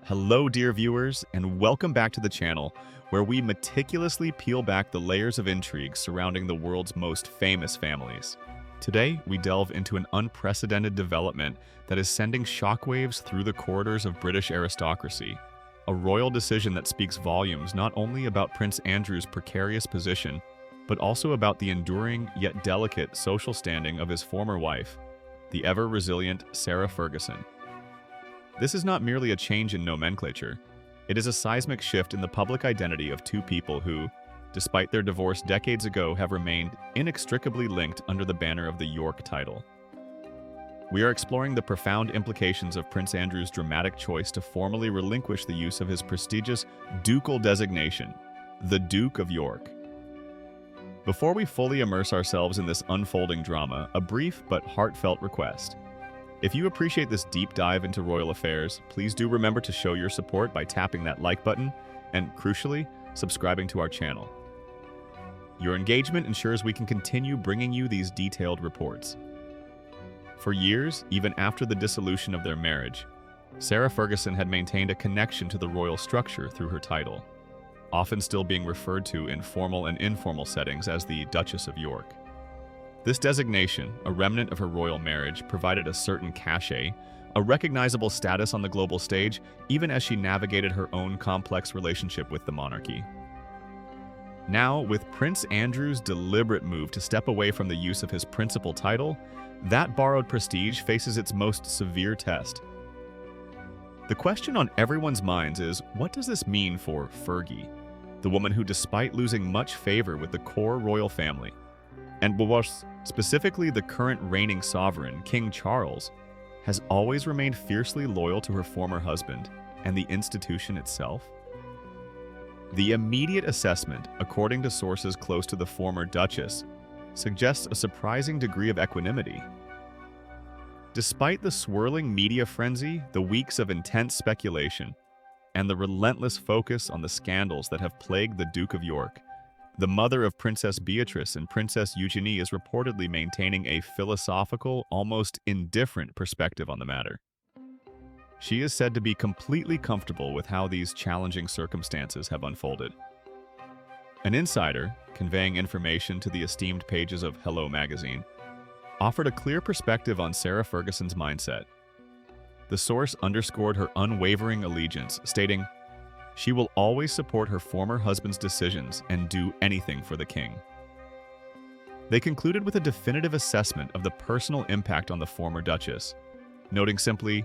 Hello, dear viewers, and welcome back to the channel, where we meticulously peel back the layers of intrigue surrounding the world's most famous families. Today, we delve into an unprecedented development that is sending shockwaves through the corridors of British aristocracy. A royal decision that speaks volumes not only about Prince Andrew's precarious position, but also about the enduring yet delicate social standing of his former wife, the ever-resilient Sarah Ferguson. This is not merely a change in nomenclature. It is a seismic shift in the public identity of two people who, despite their divorce decades ago, have remained inextricably linked under the banner of the York title. We are exploring the profound implications of Prince Andrew's dramatic choice to formally relinquish the use of his prestigious ducal designation, the Duke of York. Before we fully immerse ourselves in this unfolding drama, a brief but heartfelt request. If you appreciate this deep dive into royal affairs, please do remember to show your support by tapping that like button and, crucially, subscribing to our channel. Your engagement ensures we can continue bringing you these detailed reports. For years, even after the dissolution of their marriage, Sarah Ferguson had maintained a connection to the royal structure through her title, often still being referred to in formal and informal settings as the Duchess of York. This designation, a remnant of her royal marriage, provided a certain cachet, a recognizable status on the global stage, even as she navigated her own complex relationship with the monarchy. Now, with Prince Andrew's deliberate move to step away from the use of his principal title, that borrowed prestige faces its most severe test. The question on everyone's minds is, what does this mean for Fergie, the woman who, despite losing much favor with the core royal family, and was specifically the current reigning sovereign, King Charles, has always remained fiercely loyal to her former husband and the institution itself? The immediate assessment, according to sources close to the former Duchess, suggests a surprising degree of equanimity. Despite the swirling media frenzy, the weeks of intense speculation, and the relentless focus on the scandals that have plagued the Duke of York, the mother of Princess Beatrice and Princess Eugenie is reportedly maintaining a philosophical, almost indifferent perspective on the matter. She is said to be completely comfortable with how these challenging circumstances have unfolded. An insider, conveying information to the esteemed pages of Hello magazine, offered a clear perspective on Sarah Ferguson's mindset. The source underscored her unwavering allegiance, stating, "She will always support her former husband's decisions and do anything for the king." They concluded with a definitive assessment of the personal impact on the former Duchess, noting simply,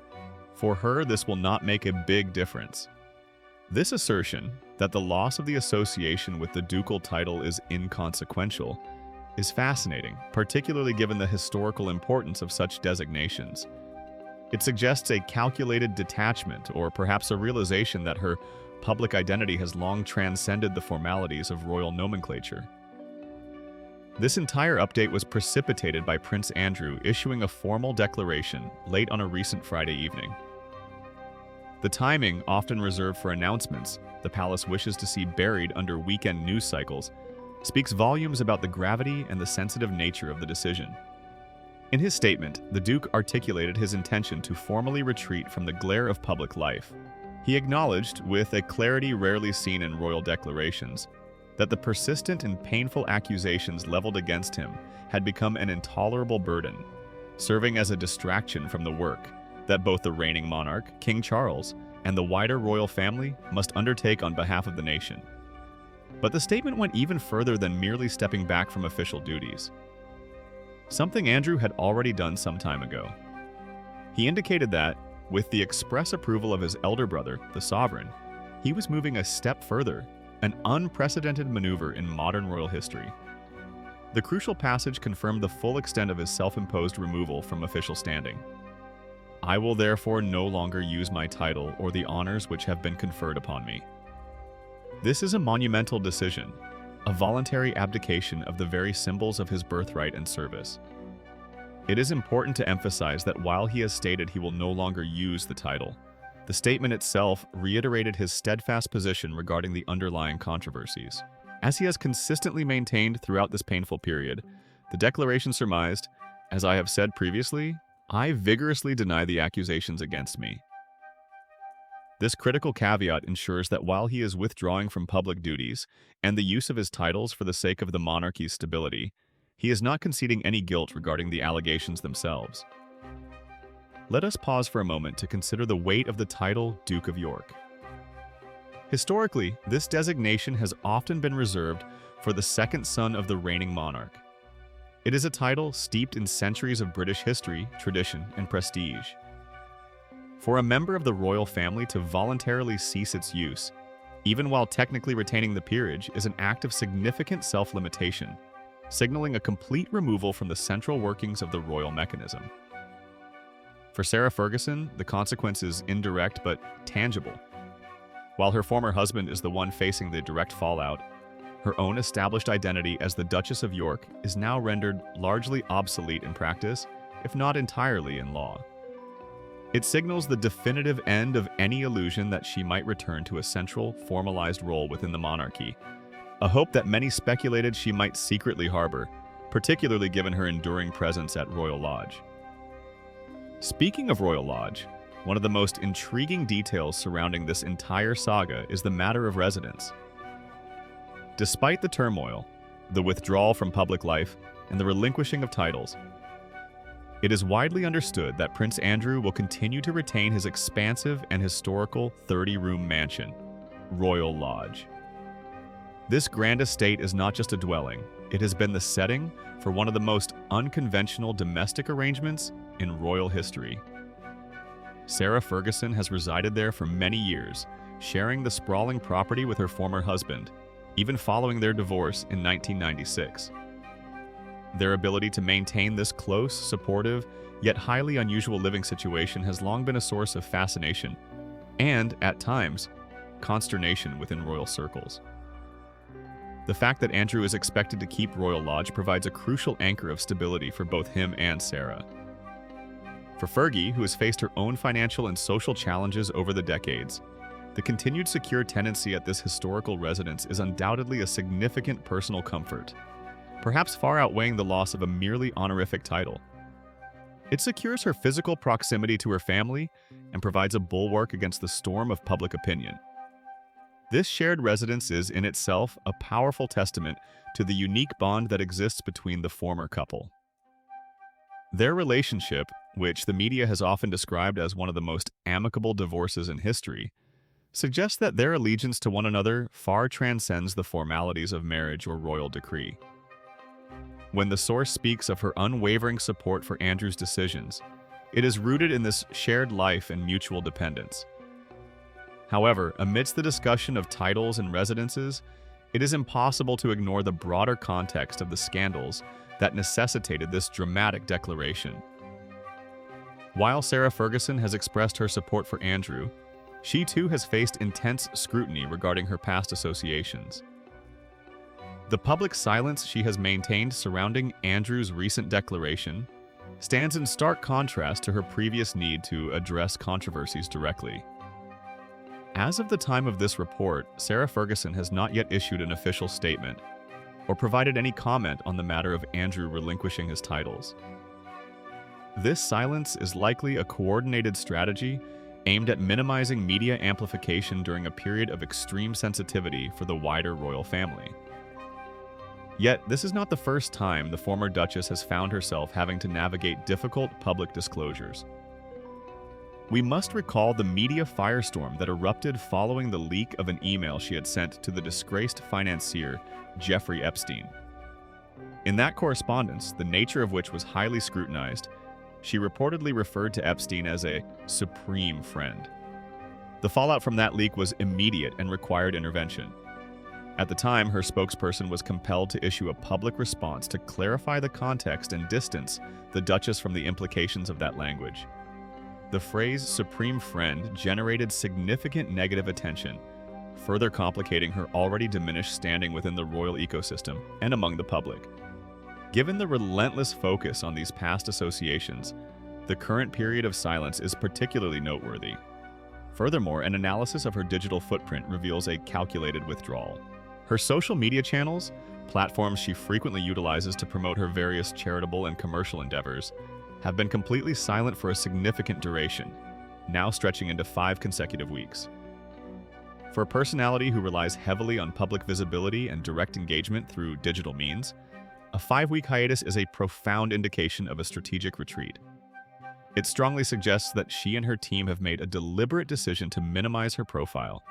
"For her, this will not make a big difference." This assertion, that the loss of the association with the ducal title is inconsequential, is fascinating, particularly given the historical importance of such designations. It suggests a calculated detachment, or perhaps a realization that her public identity has long transcended the formalities of royal nomenclature. This entire update was precipitated by Prince Andrew issuing a formal declaration late on a recent Friday evening. The timing, often reserved for announcements the palace wishes to see buried under weekend news cycles, speaks volumes about the gravity and the sensitive nature of the decision. In his statement, the Duke articulated his intention to formally retreat from the glare of public life. He acknowledged, with a clarity rarely seen in royal declarations, that the persistent and painful accusations leveled against him had become an intolerable burden, serving as a distraction from the work that both the reigning monarch, King Charles, and the wider royal family must undertake on behalf of the nation. But the statement went even further than merely stepping back from official duties. Something Andrew had already done some time ago. He indicated that, with the express approval of his elder brother, the sovereign, he was moving a step further, an unprecedented maneuver in modern royal history. The crucial passage confirmed the full extent of his self-imposed removal from official standing. "I will therefore no longer use my title or the honors which have been conferred upon me." This is a monumental decision, a voluntary abdication of the very symbols of his birthright and service. It is important to emphasize that while he has stated he will no longer use the title, the statement itself reiterated his steadfast position regarding the underlying controversies. As he has consistently maintained throughout this painful period, the declaration surmised, "As I have said previously, I vigorously deny the accusations against me." This critical caveat ensures that while he is withdrawing from public duties and the use of his titles for the sake of the monarchy's stability, he is not conceding any guilt regarding the allegations themselves. Let us pause for a moment to consider the weight of the title Duke of York. Historically, this designation has often been reserved for the second son of the reigning monarch. It is a title steeped in centuries of British history, tradition, and prestige. For a member of the royal family to voluntarily cease its use, even while technically retaining the peerage, is an act of significant self-limitation, signaling a complete removal from the central workings of the royal mechanism. For Sarah Ferguson, the consequence is indirect but tangible. While her former husband is the one facing the direct fallout, her own established identity as the Duchess of York is now rendered largely obsolete in practice, if not entirely in law. It signals the definitive end of any illusion that she might return to a central, formalized role within the monarchy, a hope that many speculated she might secretly harbor, particularly given her enduring presence at Royal Lodge. Speaking of Royal Lodge, one of the most intriguing details surrounding this entire saga is the matter of residence. Despite the turmoil, the withdrawal from public life, and the relinquishing of titles, it is widely understood that Prince Andrew will continue to retain his expansive and historical 30-room mansion, Royal Lodge. This grand estate is not just a dwelling, it has been the setting for one of the most unconventional domestic arrangements in royal history. Sarah Ferguson has resided there for many years, sharing the sprawling property with her former husband, even following their divorce in 1996. Their ability to maintain this close, supportive, yet highly unusual living situation has long been a source of fascination and, at times, consternation within royal circles. The fact that Andrew is expected to keep Royal Lodge provides a crucial anchor of stability for both him and Sarah. For Fergie, who has faced her own financial and social challenges over the decades, the continued secure tenancy at this historical residence is undoubtedly a significant personal comfort, perhaps far outweighing the loss of a merely honorific title. It secures her physical proximity to her family and provides a bulwark against the storm of public opinion. This shared residence is, in itself, a powerful testament to the unique bond that exists between the former couple. Their relationship, which the media has often described as one of the most amicable divorces in history, suggests that their allegiance to one another far transcends the formalities of marriage or royal decree. When the source speaks of her unwavering support for Andrew's decisions, it is rooted in this shared life and mutual dependence. However, amidst the discussion of titles and residences, it is impossible to ignore the broader context of the scandals that necessitated this dramatic declaration. While Sarah Ferguson has expressed her support for Andrew, she too has faced intense scrutiny regarding her past associations. The public silence she has maintained surrounding Andrew's recent declaration stands in stark contrast to her previous need to address controversies directly. As of the time of this report, Sarah Ferguson has not yet issued an official statement or provided any comment on the matter of Andrew relinquishing his titles. This silence is likely a coordinated strategy aimed at minimizing media amplification during a period of extreme sensitivity for the wider royal family. Yet, this is not the first time the former Duchess has found herself having to navigate difficult public disclosures. We must recall the media firestorm that erupted following the leak of an email she had sent to the disgraced financier Jeffrey Epstein. In that correspondence, the nature of which was highly scrutinized, she reportedly referred to Epstein as a supreme friend. The fallout from that leak was immediate and required intervention. At the time, her spokesperson was compelled to issue a public response to clarify the context and distance the Duchess from the implications of that language. The phrase supreme friend generated significant negative attention, further complicating her already diminished standing within the royal ecosystem and among the public. Given the relentless focus on these past associations, the current period of silence is particularly noteworthy. Furthermore, an analysis of her digital footprint reveals a calculated withdrawal. Her social media channels, platforms she frequently utilizes to promote her various charitable and commercial endeavors, have been completely silent for a significant duration, now stretching into 5 consecutive weeks. For a personality who relies heavily on public visibility and direct engagement through digital means, a 5-week hiatus is a profound indication of a strategic retreat. It strongly suggests that she and her team have made a deliberate decision to minimize her profile,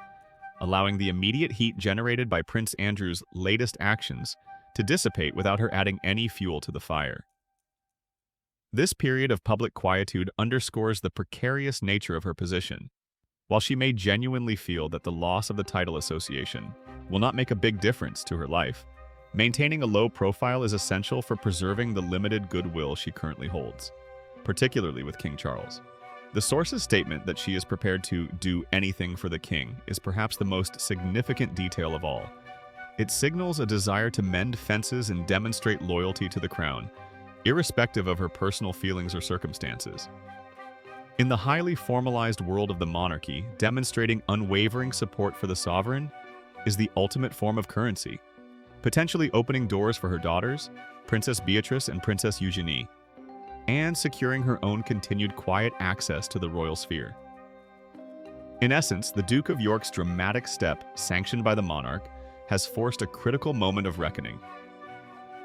allowing the immediate heat generated by Prince Andrew's latest actions to dissipate without her adding any fuel to the fire. This period of public quietude underscores the precarious nature of her position. While she may genuinely feel that the loss of the title association will not make a big difference to her life, maintaining a low profile is essential for preserving the limited goodwill she currently holds, particularly with King Charles. The source's statement that she is prepared to do anything for the king is perhaps the most significant detail of all. It signals a desire to mend fences and demonstrate loyalty to the crown, irrespective of her personal feelings or circumstances. In the highly formalized world of the monarchy, demonstrating unwavering support for the sovereign is the ultimate form of currency, potentially opening doors for her daughters, Princess Beatrice and Princess Eugenie, and securing her own continued quiet access to the royal sphere. In essence, the Duke of York's dramatic step, sanctioned by the monarch, has forced a critical moment of reckoning.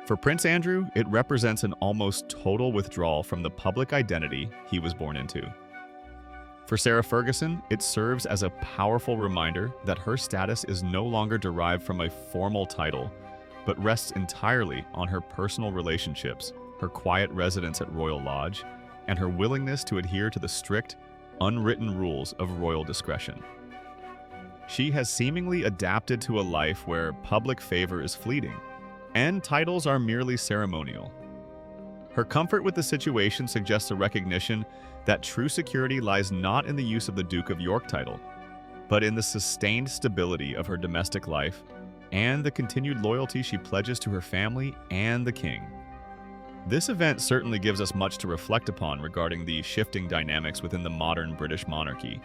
For Prince Andrew, it represents an almost total withdrawal from the public identity he was born into. For Sarah Ferguson, it serves as a powerful reminder that her status is no longer derived from a formal title, but rests entirely on her personal relationships, her quiet residence at Royal Lodge, and her willingness to adhere to the strict, unwritten rules of royal discretion. She has seemingly adapted to a life where public favor is fleeting, and titles are merely ceremonial. Her comfort with the situation suggests a recognition that true security lies not in the use of the Duke of York title, but in the sustained stability of her domestic life and the continued loyalty she pledges to her family and the king. This event certainly gives us much to reflect upon regarding the shifting dynamics within the modern British monarchy.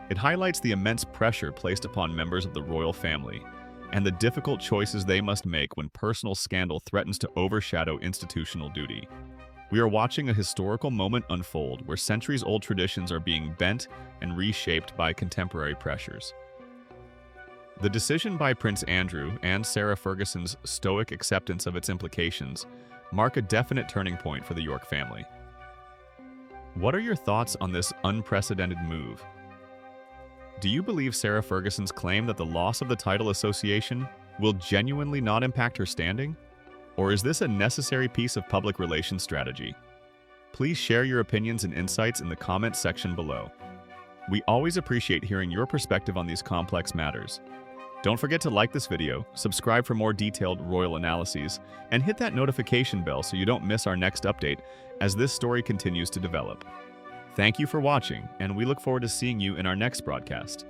It highlights the immense pressure placed upon members of the royal family and the difficult choices they must make when personal scandal threatens to overshadow institutional duty. We are watching a historical moment unfold where centuries-old traditions are being bent and reshaped by contemporary pressures. The decision by Prince Andrew and Sarah Ferguson's stoic acceptance of its implications mark a definite turning point for the York family. What are your thoughts on this unprecedented move? Do you believe Sarah Ferguson's claim that the loss of the title association will genuinely not impact her standing? Or is this a necessary piece of public relations strategy? Please share your opinions and insights in the comments section below. We always appreciate hearing your perspective on these complex matters. Don't forget to like this video, subscribe for more detailed royal analyses, and hit that notification bell so you don't miss our next update as this story continues to develop. Thank you for watching, and we look forward to seeing you in our next broadcast.